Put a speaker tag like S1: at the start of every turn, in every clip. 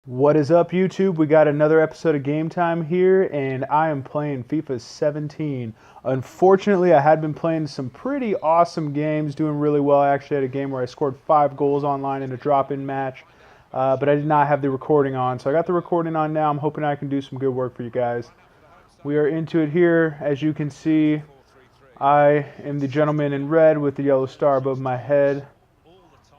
S1: What is up, YouTube? We got another episode of Game Time here, and I am playing FIFA 17. Unfortunately, I had been playing some pretty awesome games, doing really well. I actually had a game where I scored 5 goals online in a drop-in match, but I did not have the recording on. So I got the recording on now. I'm hoping I can do some good work for you guys. We are into it here. As you can see, I am the gentleman in red with the yellow star above my head.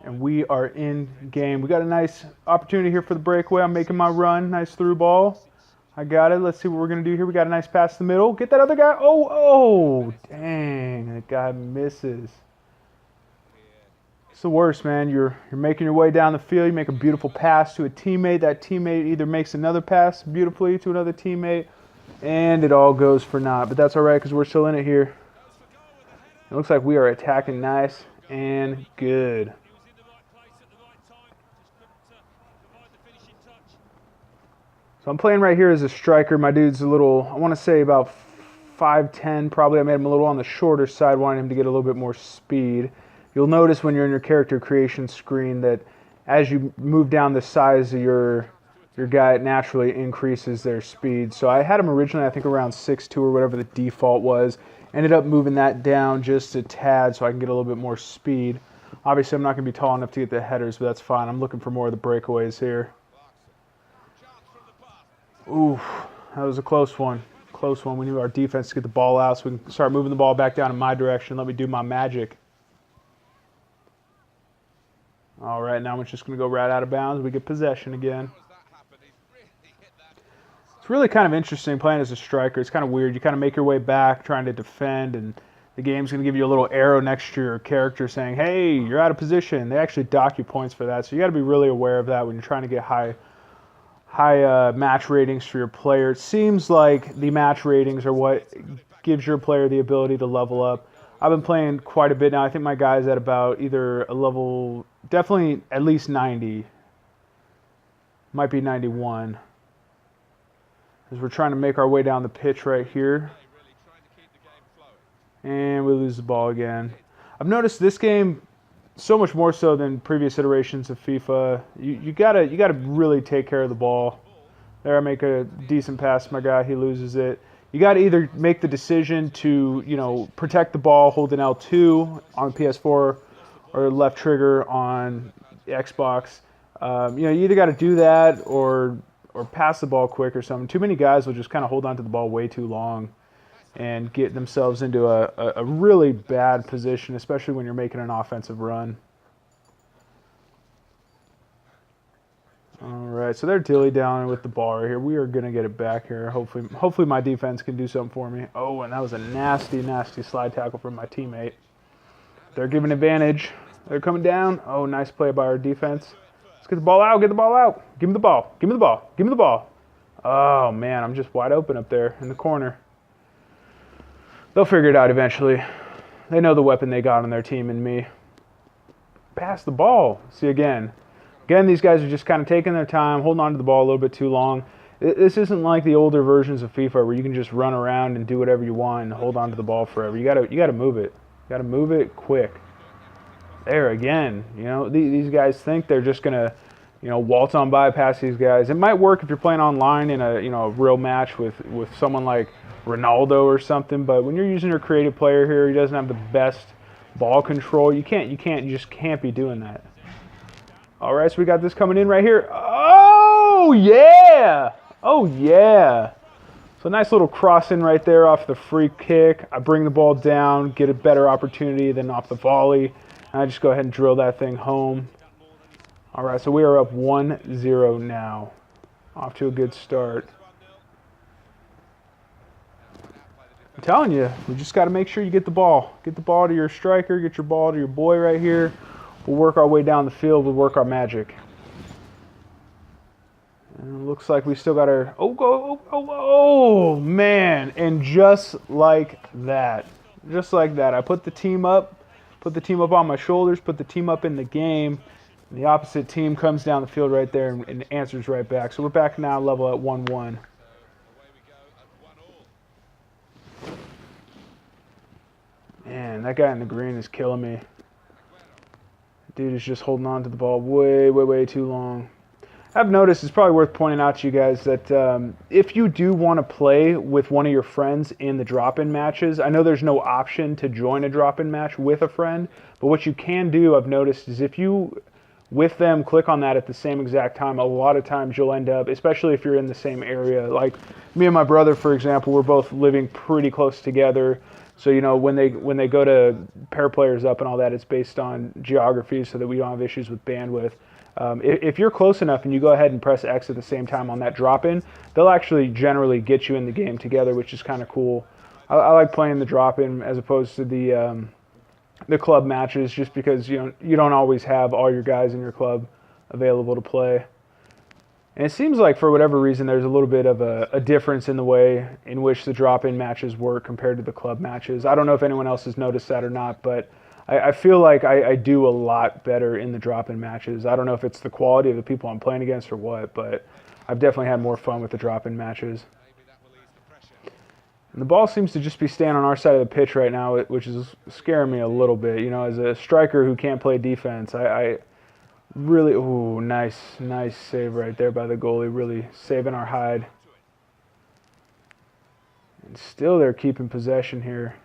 S1: And we are in game. We got a nice opportunity here for the breakaway. I'm making my run. Nice through ball. I got it. Let's see what we're going to do here. We got a nice pass to the middle. Get that other guy. Oh, dang. That guy misses. It's the worst, man. You're making your way down the field. You make a beautiful pass to a teammate. That teammate either makes another pass beautifully to another teammate, and it all goes for naught. But that's all right because we're still in it here. It looks like we are attacking nice and good. So I'm playing right here as a striker. My dude's a little, I want to say about 5'10", probably. I made him a little on the shorter side, wanting him to get a little bit more speed. You'll notice when you're in your character creation screen that as you move down the size of your guy, it naturally increases their speed. So I had him originally, I think, around 6'2", or whatever the default was. Ended up moving that down just a tad so I can get a little bit more speed. Obviously, I'm not going to be tall enough to get the headers, but that's fine. I'm looking for more of the breakaways here. Ooh, that was a close one. Close one. We need our defense to get the ball out so we can start moving the ball back down in my direction. Let me do my magic. All right, now I'm just going to go right out of bounds. We get possession again. It's really kind of interesting playing as a striker. It's kind of weird. You kind of make your way back trying to defend, and the game's going to give you a little arrow next to your character saying, hey, you're out of position. They actually dock you points for that, so you got to be really aware of that when you're trying to get high match ratings for your player. It seems like the match ratings are what gives your player the ability to level up. I've been playing quite a bit now. I think my guy's at about either a level, definitely at least 90. Might be 91. As we're trying to make our way down the pitch right here. And we lose the ball again. I've noticed this game, so much more so than previous iterations of FIFA, you gotta really take care of the ball. There, I make a decent pass to my guy. He loses it. You gotta either make the decision to protect the ball, hold an L2 on PS4, or left trigger on Xbox. You either got to do that or pass the ball quick or something. Too many guys will just kind of hold on to the ball way too long and get themselves into a really bad position, especially when you're making an offensive run. All right, so they're dilly-dallying with the ball right here. We are going to get it back here. Hopefully my defense can do something for me. Oh, and that was a nasty, nasty slide tackle from my teammate. They're giving advantage. They're coming down. Oh, nice play by our defense. Let's get the ball out. Get the ball out. Give me the ball. Give me the ball. Give me the ball. Oh, man, I'm just wide open up there in the corner. They'll figure it out eventually. They know the weapon they got on their team and me. Pass the ball. See, again, these guys are just kind of taking their time, holding on to the ball a little bit too long. This isn't like the older versions of FIFA where you can just run around and do whatever you want and hold on to the ball forever. You gotta move it. You gotta move it quick. There again. These guys think they're just gonna, waltz on by past these guys. It might work if you're playing online in a real match with someone like Ronaldo or something, but when you're using your creative player here, he doesn't have the best ball control. You just can't be doing that. All right, so we got this coming in right here. Oh yeah, oh yeah. So nice little cross in right there off the free kick. I bring the ball down, get a better opportunity than off the volley, and I just go ahead and drill that thing home. All right, so we are up 1-0 now. Off to a good start. I'm telling you, we just got to make sure you get the ball. Get the ball to your striker, get your ball to your boy right here. We'll work our way down the field. We'll work our magic. And it looks like we still got our... Oh, man. And just like that. Just like that. I put the team up on my shoulders, put the team up in the game. And the opposite team comes down the field right there and answers right back. So we're back now level at 1-1. Man, that guy in the green is killing me. Dude is just holding on to the ball way, way, way too long. I've noticed, it's probably worth pointing out to you guys that if you do want to play with one of your friends in the drop-in matches, I know there's no option to join a drop-in match with a friend, but what you can do, I've noticed, is if you, with them, click on that at the same exact time, a lot of times you'll end up, especially if you're in the same area, like me and my brother, for example, we're both living pretty close together. So, you know, when they go to pair players up and all that, it's based on geography so that we don't have issues with bandwidth. If you're close enough and you go ahead and press X at the same time on that drop-in, they'll actually generally get you in the game together, which is kind of cool. I like playing the drop-in as opposed to the club matches, just because you don't always have all your guys in your club available to play. And it seems like for whatever reason there's a little bit of a difference in the way in which the drop-in matches work compared to the club matches. I don't know if anyone else has noticed that or not, but I feel like I do a lot better in the drop-in matches. I don't know if it's the quality of the people I'm playing against or what, but I've definitely had more fun with the drop-in matches. And the ball seems to just be staying on our side of the pitch right now, which is scaring me a little bit. You know, as a striker who can't play defense, I really, ooh, nice save right there by the goalie, really saving our hide. And still they're keeping possession here.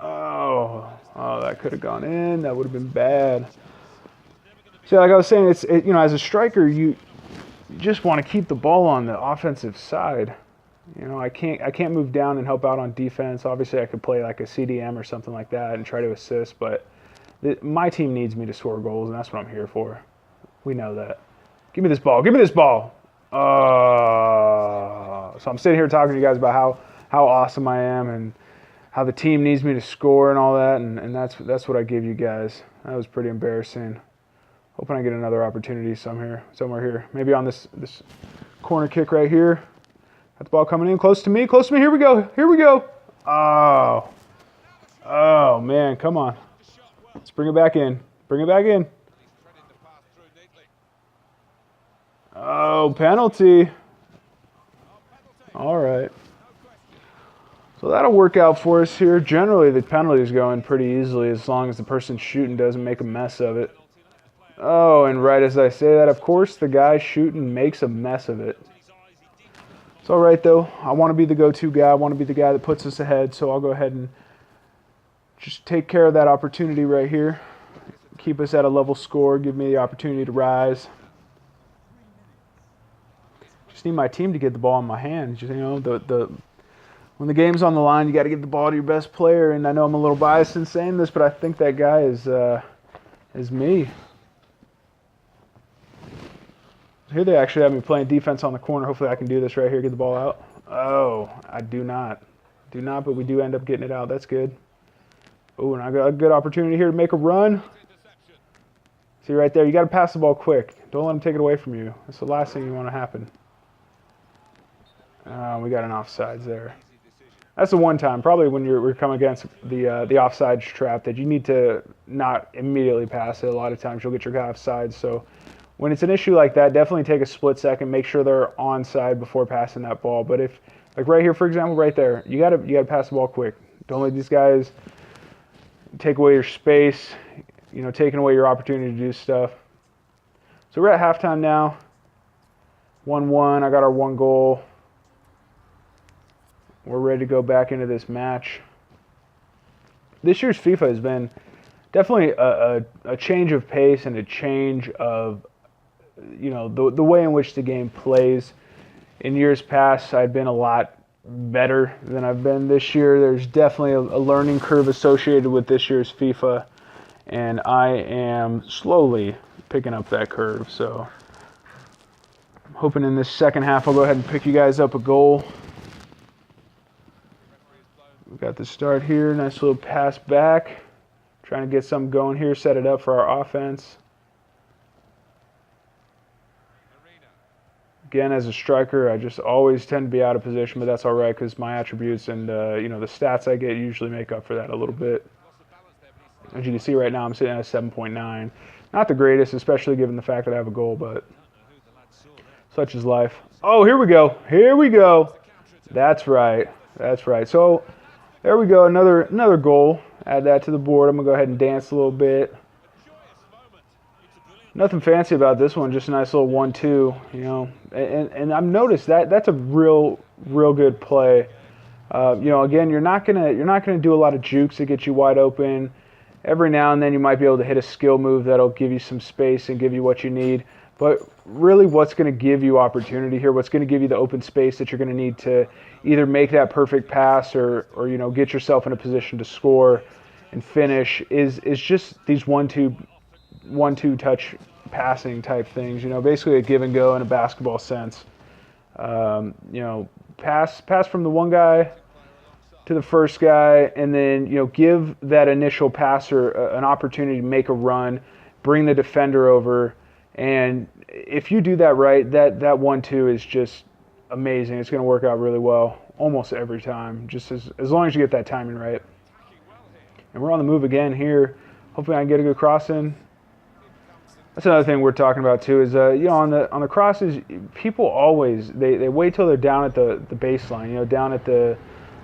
S1: Oh, that could have gone in. That would have been bad. See, like I was saying, you know, as a striker, you just want to keep the ball on the offensive side. You know, I can't move down and help out on defense. Obviously, I could play like a CDM or something like that and try to assist, but my team needs me to score goals, and that's what I'm here for. We know that. Give me this ball. Give me this ball. So I'm sitting here talking to you guys about how awesome I am and how the team needs me to score and all that, and that's what I give you guys. That was pretty embarrassing. Hoping I get another opportunity somewhere here. Maybe on this corner kick right here. Got the ball coming in close to me. Close to me. Here we go. Here we go. Oh, man. Come on. Let's bring it back in. Bring it back in. Oh, penalty. All right. So that'll work out for us here. Generally, the penalties go in pretty easily as long as the person shooting doesn't make a mess of it. Oh, and right as I say that, of course, the guy shooting makes a mess of it. It's all right, though. I want to be the go-to guy. I want to be the guy that puts us ahead, so I'll go ahead and just take care of that opportunity right here. Keep us at a level score. Give me the opportunity to rise. Just need my team to get the ball in my hands. Just, you know, when the game's on the line, you got to get the ball to your best player. And I know I'm a little biased in saying this, but I think that guy is me. Here they actually have me playing defense on the corner. Hopefully I can do this right here, get the ball out. Oh, I do not. Do not, but we do end up getting it out. That's good. Oh, and I got a good opportunity here to make a run. See right there, you got to pass the ball quick. Don't let them take it away from you. That's the last thing you want to happen. We got an offsides there. That's the one time, probably when we're coming against the offsides trap, that you need to not immediately pass it. A lot of times you'll get your guy offsides. So when it's an issue like that, definitely take a split second, make sure they're onside before passing that ball. But if, like right here, for example, right there, you gotta pass the ball quick. Don't let these guys take away your space, you know, taking away your opportunity to do stuff. So we're at halftime now. 1-1. I got our one goal. We're ready to go back into this match. This year's FIFA has been definitely a change of pace and a change of, you know, the way in which the game plays. In years past, I'd been a lot better than I've been this year. There's definitely a learning curve associated with this year's FIFA, and I am slowly picking up that curve. So I'm hoping in this second half I'll go ahead and pick you guys up a goal. We got the start here. Nice little pass back. Trying to get something going here, set it up for our offense. Again, as a striker, I just always tend to be out of position, but that's all right because my attributes and you know, the stats I get usually make up for that a little bit. As you can see right now, I'm sitting at a 7.9. Not the greatest, especially given the fact that I have a goal, but such is life. Oh, here we go. Here we go. That's right. That's right. So there we go. Another goal. Add that to the board. I'm going to go ahead and dance a little bit. Nothing fancy about this one, just a nice little 1-2, you know. And I've noticed that that's a real good play. You know, again, you're not gonna do a lot of jukes to get you wide open. Every now and then you might be able to hit a skill move that'll give you some space and give you what you need. But really, what's going to give you opportunity here, what's going to give you the open space that you're going to need to either make that perfect pass or you know, get yourself in a position to score and finish is just these one-two touch passing type things. You know, basically a give and go in a basketball sense. You know, pass from the one guy to the first guy, and then, you know, give that initial passer an opportunity to make a run, bring the defender over, and if you do that right, that 1-2 is just amazing. It's going to work out really well almost every time, just as long as you get that timing right. And we're on the move again here. Hopefully I can get a good cross in. That's another thing we're talking about too, is you know, on the crosses, people always they wait till they're down at the baseline, you know, down at the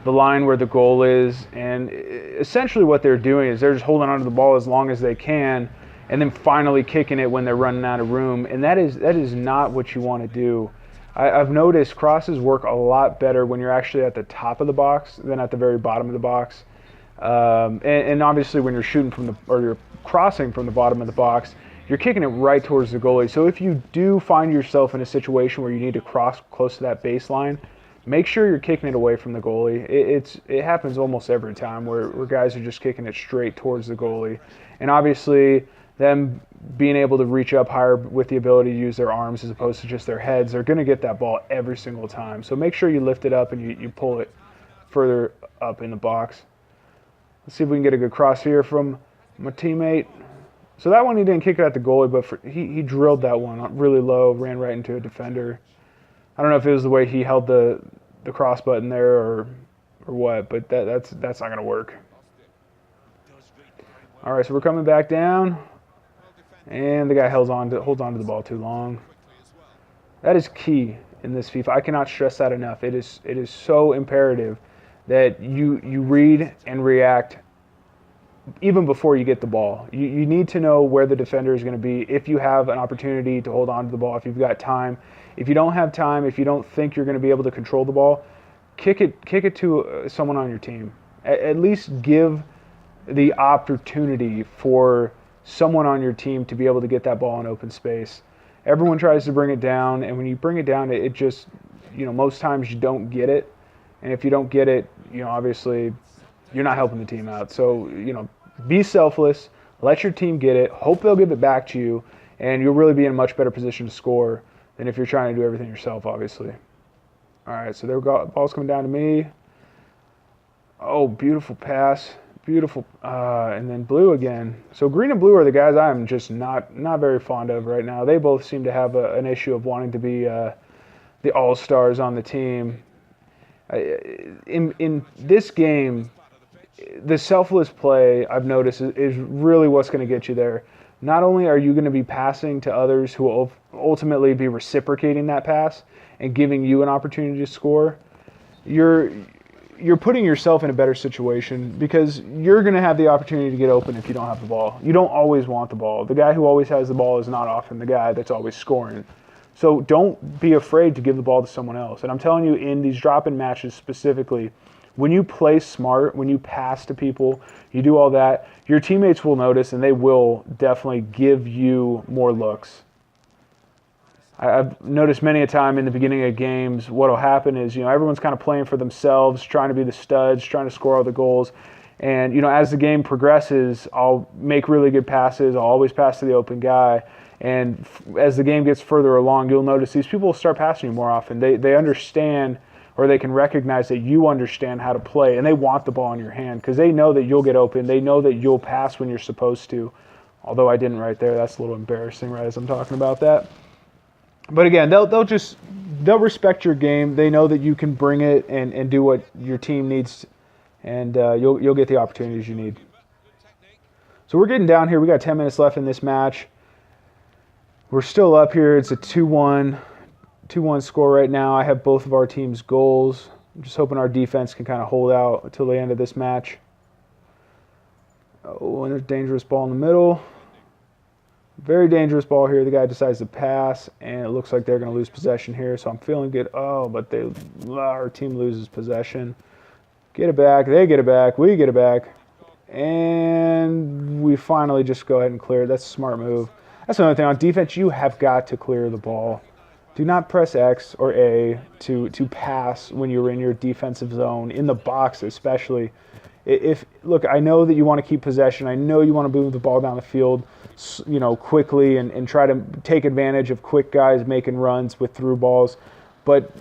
S1: line where the goal is, and essentially what they're doing is they're just holding onto the ball as long as they can, and then finally kicking it when they're running out of room, and that is not what you want to do. I've noticed crosses work a lot better when you're actually at the top of the box than at the very bottom of the box, and obviously when you're shooting or you're crossing from the bottom of the box, you're kicking it right towards the goalie. So if you do find yourself in a situation where you need to cross close to that baseline, make sure you're kicking it away from the goalie. It happens almost every time where guys are just kicking it straight towards the goalie. And obviously, them being able to reach up higher with the ability to use their arms as opposed to just their heads, they're going to get that ball every single time. So make sure you lift it up and you pull it further up in the box. Let's see if we can get a good cross here from my teammate. So that one he didn't kick it at the goalie, but he drilled that one really low, ran right into a defender. I don't know if it was the way he held the cross button there or what, but that's not going to work. All right, so we're coming back down, and the guy holds on to the ball too long. That is key in this FIFA. I cannot stress that enough. It is so imperative that you read and react even before you get the ball. You need to know where the defender is going to be if you have an opportunity to hold on to the ball, if you've got time. If you don't have time, if you don't think you're going to be able to control the ball, kick it to someone on your team. At least give the opportunity for someone on your team to be able to get that ball in open space. Everyone tries to bring it down, and when you bring it down, it just, you know, most times you don't get it. And if you don't get it, you know, obviously you're not helping the team out. So, you know, be selfless, let your team get it, hope they'll give it back to you, and you'll really be in a much better position to score than if you're trying to do everything yourself, obviously. All right, so there we go. Ball's coming down to me. Oh, beautiful pass. Beautiful. And then blue again. So green and blue are the guys I'm just not very fond of right now. They both seem to have an issue of wanting to be the all-stars on the team. In this game, the selfless play, I've noticed, is really what's going to get you there. Not only are you going to be passing to others who will ultimately be reciprocating that pass and giving you an opportunity to score, you're putting yourself in a better situation because you're going to have the opportunity to get open if you don't have the ball. You don't always want the ball. The guy who always has the ball is not often the guy that's always scoring. So don't be afraid to give the ball to someone else. And I'm telling you, in these drop-in matches specifically, when you play smart, when you pass to people, you do all that, your teammates will notice and they will definitely give you more looks. I've noticed many a time in the beginning of games, what will happen is, you know, everyone's kind of playing for themselves, trying to be the studs, trying to score all the goals. And, you know, as the game progresses, I'll make really good passes. I'll always pass to the open guy. And as the game gets further along, you'll notice these people will start passing you more often. They understand, or they can recognize that you understand how to play, and they want the ball in your hand because they know that you'll get open. They know that you'll pass when you're supposed to. Although I didn't right there. That's a little embarrassing right as I'm talking about that. But again, they'll respect your game. They know that you can bring it and do what your team needs, and you'll get the opportunities you need. So we're getting down here. We got 10 minutes left in this match. We're still up here. It's a 2-1 score right now. I have both of our teams' goals. I'm just hoping our defense can kind of hold out until the end of this match. Oh, and there's a dangerous ball in the middle. Very dangerous ball here. The guy decides to pass, and it looks like they're going to lose possession here, so I'm feeling good. Oh, but our team loses possession. Get it back. They get it back. We get it back. And we finally just go ahead and clear it. That's a smart move. That's another thing. On defense, you have got to clear the ball. Do not press X or A to pass when you're in your defensive zone, in the box especially. Look, I know that you want to keep possession. I know you want to move the ball down the field, quickly and try to take advantage of quick guys making runs with through balls. But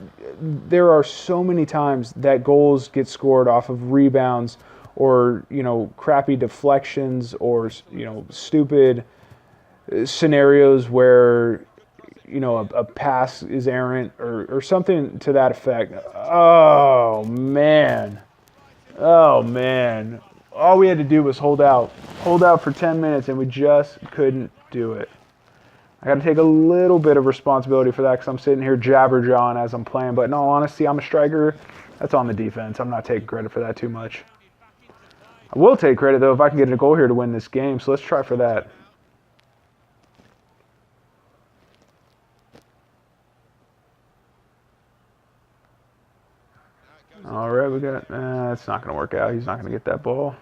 S1: there are so many times that goals get scored off of rebounds or, crappy deflections or, stupid scenarios where, a pass is errant or something to that effect. Oh, man. Oh, man. All we had to do was hold out for 10 minutes, and we just couldn't do it. I got to take a little bit of responsibility for that because I'm sitting here jabber-jawing as I'm playing. But in all honesty, I'm a striker. That's on the defense. I'm not taking credit for that too much. I will take credit, though, if I can get a goal here to win this game. So let's try for that. All right, we got. It's not going to work out. He's not going to get that ball.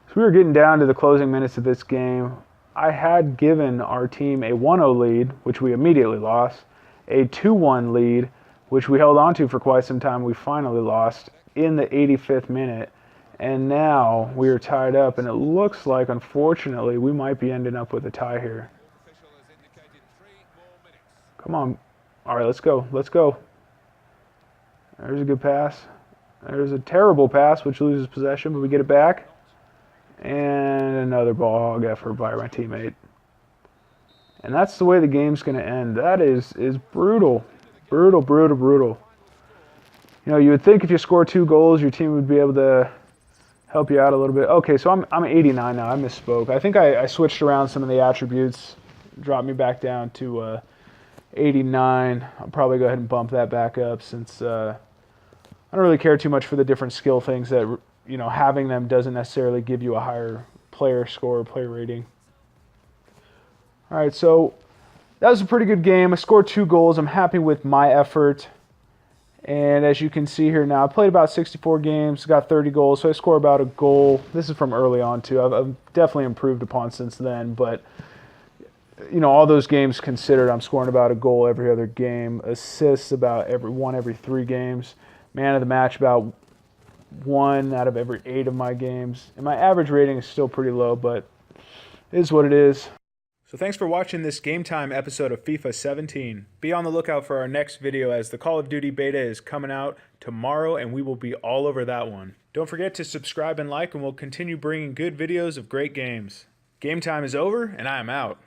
S1: So we were getting down to the closing minutes of this game. I had given our team a 1-0 lead, which we immediately lost, a 2-1 lead, which we held on to for quite some time. We finally lost in the 85th minute, and now we are tied up, and it looks like, unfortunately, we might be ending up with a tie here. Come on. All right, let's go. Let's go. There's a good pass. There's a terrible pass, which loses possession, but we get it back. And another ball hog effort by my teammate. And that's the way the game's going to end. That is brutal. Brutal, brutal, brutal. You would think if you score 2 goals, your team would be able to help you out a little bit. Okay, so I'm 89 now. I misspoke. I think I switched around some of the attributes. Dropped me back down to 89. I'll probably go ahead and bump that back up since I don't really care too much for the different skill things that, having them doesn't necessarily give you a higher player score or player rating. All right, so that was a pretty good game. I scored 2 goals. I'm happy with my effort. And as you can see here now, I played about 64 games, got 30 goals, so I score about a goal. This is from early on, too. I've definitely improved upon since then, but all those games considered, I'm scoring about a goal every other game. Assists about every 3 games. Man of the match about 1 out of every 8 of my games. And my average rating is still pretty low, but it is what it is. So thanks for watching this Game Time episode of FIFA 17. Be on the lookout for our next video as the Call of Duty beta is coming out tomorrow, and we will be all over that one. Don't forget to subscribe and like, and we'll continue bringing good videos of great games. Game Time is over, and I am out.